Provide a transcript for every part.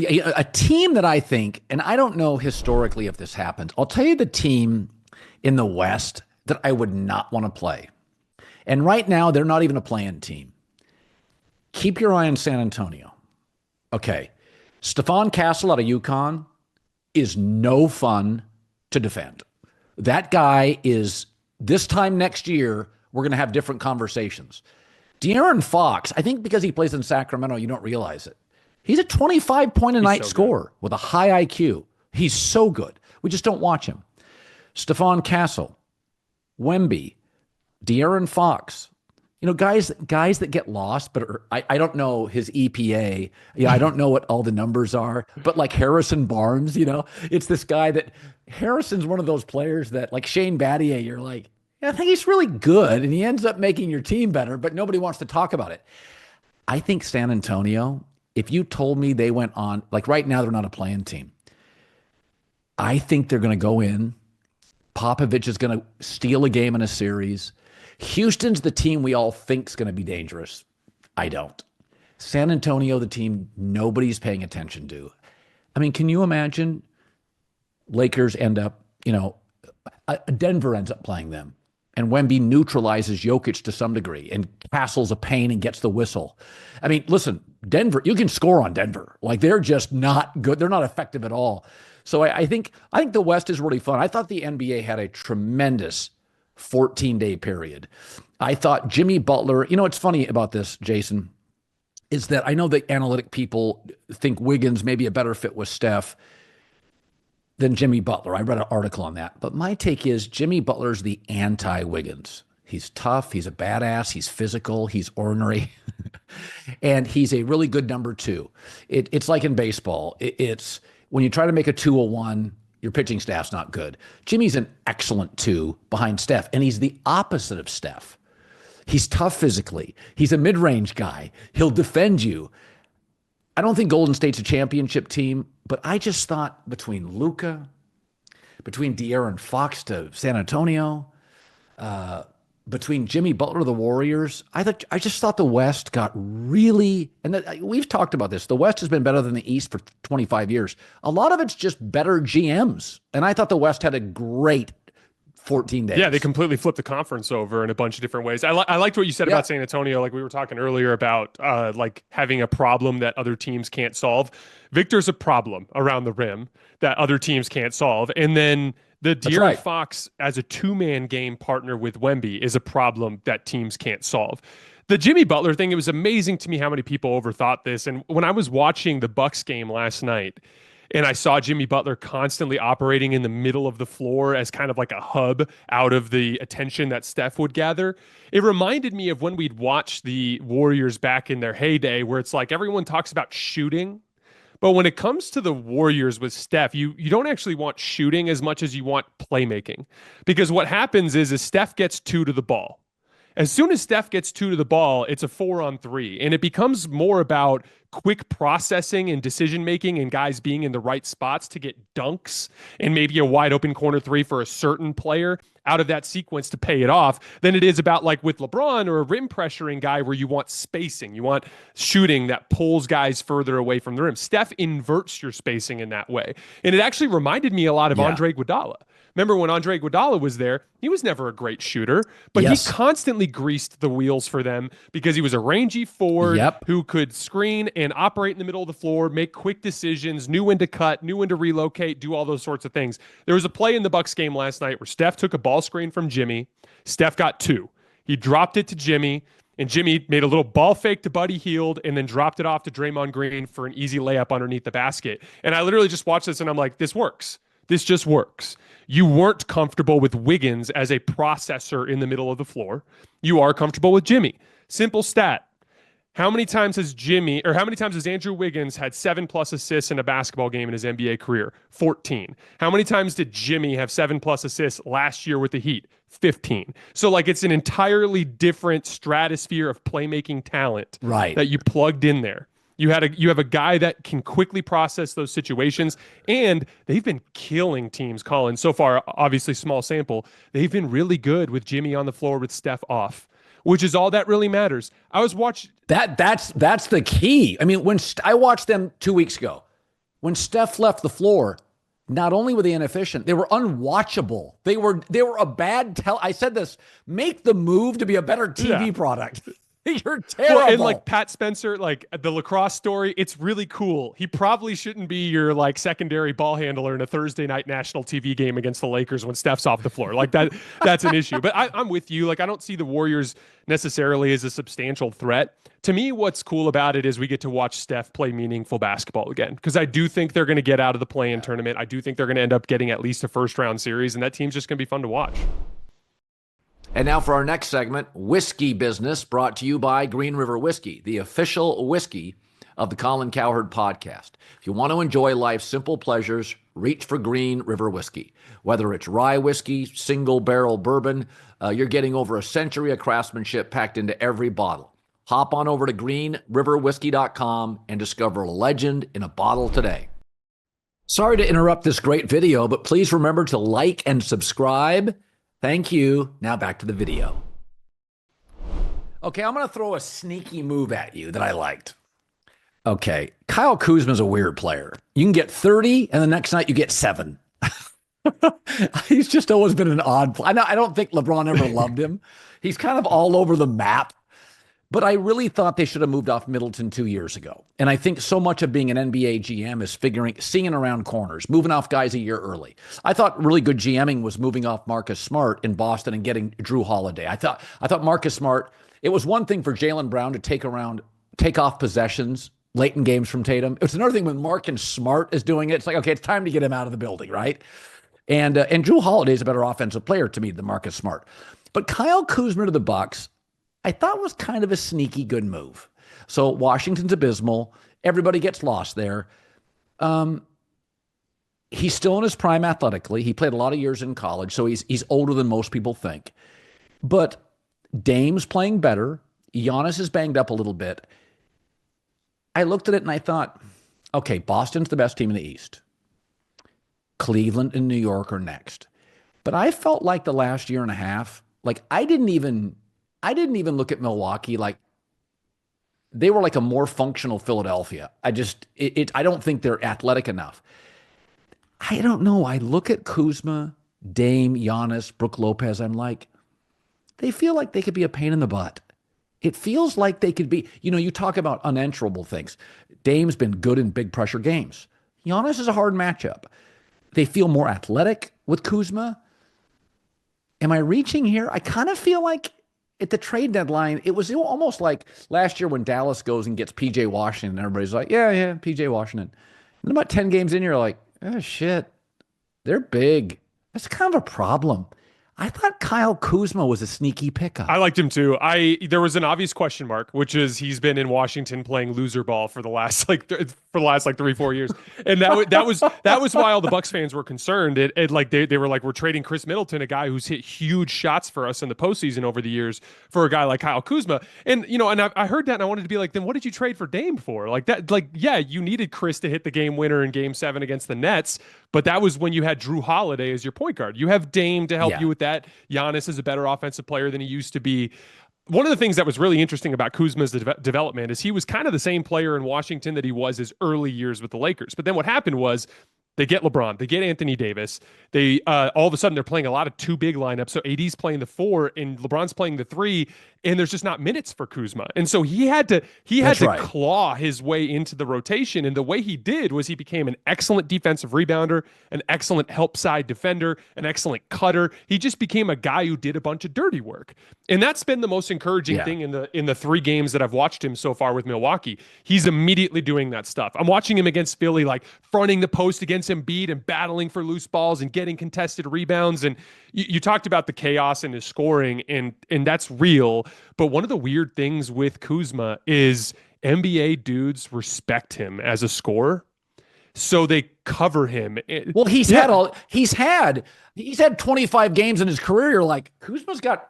A team that I think, and I don't know historically if this happens, I'll tell you the team in the West that I would not want to play. And right now, they're not even a playing team. Keep your eye on San Antonio. Okay. Stephon Castle out of UConn is no fun to defend. That guy is, this time next year, we're going to have different conversations. De'Aaron Fox, I think because he plays in Sacramento, you don't realize it. He's a 25-point-a-night scorer with a high IQ. He's so good. We just don't watch him. Stephon Castle, Wemby, De'Aaron Fox, guys that get lost, but I don't know his EPA. I don't know what all the numbers are, but like Harrison Barnes, it's this guy that Harrison's one of those players that, like Shane Battier, you're like, yeah, I think he's really good, and he ends up making your team better, but nobody wants to talk about it. I think San Antonio, if you told me they went on, like right now, they're not a playing team. I think they're going to go in. Popovich is going to steal a game in a series. Houston's the team we all think is going to be dangerous. I don't. San Antonio, the team nobody's paying attention to. I mean, can you imagine Lakers end up, Denver ends up playing them, and Wemby neutralizes Jokic to some degree, and Castle's a pain and gets the whistle. I mean, listen, Denver, you can score on Denver. Like, they're just not good. They're not effective at all. So I think the West is really fun. I thought the NBA had a tremendous 14-day period. I thought Jimmy Butler, what's funny about this, Jason, is that I know the analytic people think Wiggins may be a better fit with Steph than Jimmy Butler. I read an article on that. But my take is Jimmy Butler's the anti-Wiggins. He's tough. He's a badass. He's physical. He's ornery. And he's a really good number two. It's like in baseball. It's when you try to make a 201, your pitching staff's not good. Jimmy's an excellent two behind Steph, and he's the opposite of Steph. He's tough physically. He's a mid-range guy. He'll defend you. I don't think Golden State's a championship team, but I just thought between Luka, between De'Aaron Fox to San Antonio, between Jimmy Butler to the Warriors, I just thought the West got really, and we've talked about this, the West has been better than the East for 25 years. A lot of it's just better GMs, and I thought the West had a great 14 days. Yeah, they completely flipped the conference over in a bunch of different ways. I liked what you said about San Antonio. Like we were talking earlier about like having a problem that other teams can't solve. Victor's a problem around the rim that other teams can't solve. And then the De'Aaron Fox as a two-man game partner with Wemby is a problem that teams can't solve. The Jimmy Butler thing, it was amazing to me how many people overthought this. And when I was watching the Bucks game last night, and I saw Jimmy Butler constantly operating in the middle of the floor as kind of like a hub out of the attention that Steph would gather. It reminded me of when we'd watch the Warriors back in their heyday, where it's like everyone talks about shooting. But when it comes to the Warriors with Steph, you don't actually want shooting as much as you want playmaking. Because what happens is Steph gets two to the ball. As soon as Steph gets two to the ball, it's a 4-on-3, and it becomes more about quick processing and decision-making and guys being in the right spots to get dunks and maybe a wide-open corner three for a certain player out of that sequence to pay it off than it is about like with LeBron or a rim pressuring guy where you want spacing. You want shooting that pulls guys further away from the rim. Steph inverts your spacing in that way. And it actually reminded me a lot of Andre Iguodala. Remember when Andre Iguodala was there, he was never a great shooter, but he constantly greased the wheels for them because he was a rangy forward who could screen and operate in the middle of the floor, make quick decisions, knew when to cut, knew when to relocate, do all those sorts of things. There was a play in the Bucks game last night where Steph took a ball screen from Jimmy. Steph got two. He dropped it to Jimmy, and Jimmy made a little ball fake to Buddy Hield and then dropped it off to Draymond Green for an easy layup underneath the basket. And I literally just watched this and I'm like, this works. This just works. You weren't comfortable with Wiggins as a processor in the middle of the floor. You are comfortable with Jimmy. Simple stat. How many times has Andrew Wiggins had 7+ assists in a basketball game in his NBA career? 14. How many times did Jimmy have 7+ assists last year with the Heat? 15. So like it's an entirely different stratosphere of playmaking talent that you plugged in there. You have a guy that can quickly process those situations, and they've been killing teams, Colin. So far, obviously small sample, they've been really good with Jimmy on the floor with Steph off, which is all that really matters. I was watching that's the key. I mean, when I watched them 2 weeks ago, when Steph left the floor, not only were they inefficient, they were unwatchable. They were a bad I said this, make the move to be a better TV product. You're terrible. Well, and like Pat Spencer, like the lacrosse story, it's really cool. He probably shouldn't be your like secondary ball handler in a Thursday night national TV game against the Lakers when Steph's off the floor. Like that's an issue. But I'm with you. Like, I don't see the Warriors necessarily as a substantial threat. To me, what's cool about it is we get to watch Steph play meaningful basketball again, because I do think they're going to get out of the play-in tournament. I do think they're going to end up getting at least a first-round series, and that team's just going to be fun to watch. And now for our next segment, Whiskey Business, brought to you by Green River Whiskey, the official whiskey of the Colin Cowherd podcast. If you want to enjoy life's simple pleasures, reach for Green River Whiskey. Whether it's rye whiskey, single barrel bourbon, you're getting over a century of craftsmanship packed into every bottle. Hop on over to greenriverwhiskey.com and discover a legend in a bottle today. Sorry to interrupt this great video, but please remember to like and subscribe. Thank you. Now back to the video. Okay, I'm going to throw a sneaky move at you that I liked. Okay, Kyle Kuzma's a weird player. You can get 30, and the next night you get 7. He's just always been an odd player. I don't think LeBron ever loved him. He's kind of all over the map. But I really thought they should have moved off Middleton 2 years ago. And I think so much of being an NBA GM is seeing around corners, moving off guys a year early. I thought really good GMing was moving off Marcus Smart in Boston and getting Drew Holiday. I thought Marcus Smart, it was one thing for Jaylen Brown to take off possessions late in games from Tatum. It's another thing when Marcus Smart is doing it. It's like, okay, it's time to get him out of the building, right? And Drew Holiday is a better offensive player to me than Marcus Smart. But Kyle Kuzma to the Bucks, I thought was kind of a sneaky good move. So Washington's abysmal. Everybody gets lost there. He's still in his prime athletically. He played a lot of years in college, so he's older than most people think. But Dame's playing better. Giannis is banged up a little bit. I looked at it and I thought, okay, Boston's the best team in the East. Cleveland and New York are next. But I felt like the last year and a half, like I didn't even look at Milwaukee like they were like a more functional Philadelphia. I don't think they're athletic enough. I don't know. I look at Kuzma, Dame, Giannis, Brook Lopez. I'm like, they feel like they could be a pain in the butt. It feels like they could be, you talk about unanswerable things. Dame's been good in big pressure games. Giannis is a hard matchup. They feel more athletic with Kuzma. Am I reaching here? I kind of feel like at the trade deadline, it was almost like last year when Dallas goes and gets P.J. Washington, and everybody's like, yeah, P.J. Washington. And about 10 games in, you're like, oh, shit, they're big. That's kind of a problem. I thought Kyle Kuzma was a sneaky pickup. I liked him too. There was an obvious question mark, which is he's been in Washington playing loser ball for the last 3-4 years, and that was why all the Bucks fans were concerned. They were like, we're trading Chris Middleton, a guy who's hit huge shots for us in the postseason over the years, for a guy like Kyle Kuzma. And I heard that and I wanted to be like, then what did you trade for Dame for? Like that, yeah, you needed Chris to hit the game winner in Game 7 against the Nets, but that was when you had Drew Holiday as your point guard. You have Dame to help you with that. Giannis is a better offensive player than he used to be. One of the things that was really interesting about Kuzma's development is he was kind of the same player in Washington that he was his early years with the Lakers. But then what happened was they get LeBron, they get Anthony Davis. They all of a sudden they're playing a lot of two big lineups. So AD's playing the 4 and LeBron's playing the 3, and there's just not minutes for Kuzma. And so he had to claw his way into the rotation. And the way he did was he became an excellent defensive rebounder, an excellent help side defender, an excellent cutter. He just became a guy who did a bunch of dirty work. And that's been the most encouraging thing in the 3 games that I've watched him so far with Milwaukee. He's immediately doing that stuff. I'm watching him against Philly, like fronting the post against Embiid and battling for loose balls and getting contested rebounds. And you talked about the chaos in his scoring, and that's real. But one of the weird things with Kuzma is NBA dudes respect him as a scorer, so they cover him. Well, he's had 25 games in his career. You're like, Kuzma's got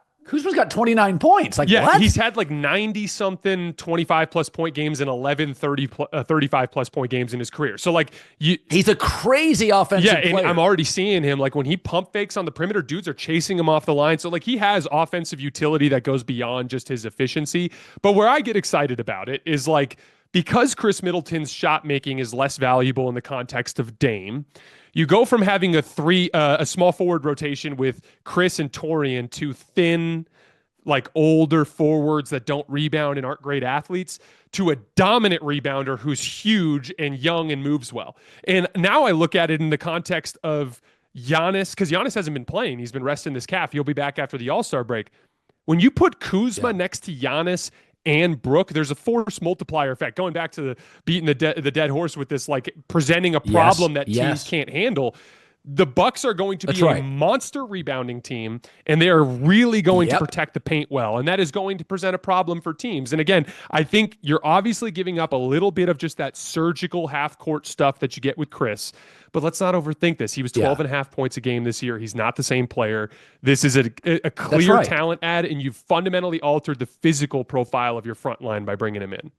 29 points. Like, what? He's had like 90 something 25 plus point games and 35 plus point games in his career. So like he's a crazy offensive player. And I'm already seeing him, like when he pump fakes on the perimeter, dudes are chasing him off the line. So like he has offensive utility that goes beyond just his efficiency. But where I get excited about it is like because Chris Middleton's shot making is less valuable in the context of Dame, you go from having a small forward rotation with Chris and Torian, two thin, like older forwards that don't rebound and aren't great athletes, to a dominant rebounder who's huge and young and moves well. And now I look at it in the context of Giannis, because Giannis hasn't been playing. He's been resting his calf. He'll be back after the All-Star break. When you put Kuzma next to Giannis and Brook, there's a force multiplier effect. Going back to beating the dead horse with this, like presenting a problem that teams can't handle. The Bucks are going to be a monster rebounding team, and they are really going to protect the paint well, and that is going to present a problem for teams. And again, I think you're obviously giving up a little bit of just that surgical half-court stuff that you get with Chris, but let's not overthink this. He was 12 and a half points a game this year. He's not the same player. This is a clear talent add, and you've fundamentally altered the physical profile of your front line by bringing him in.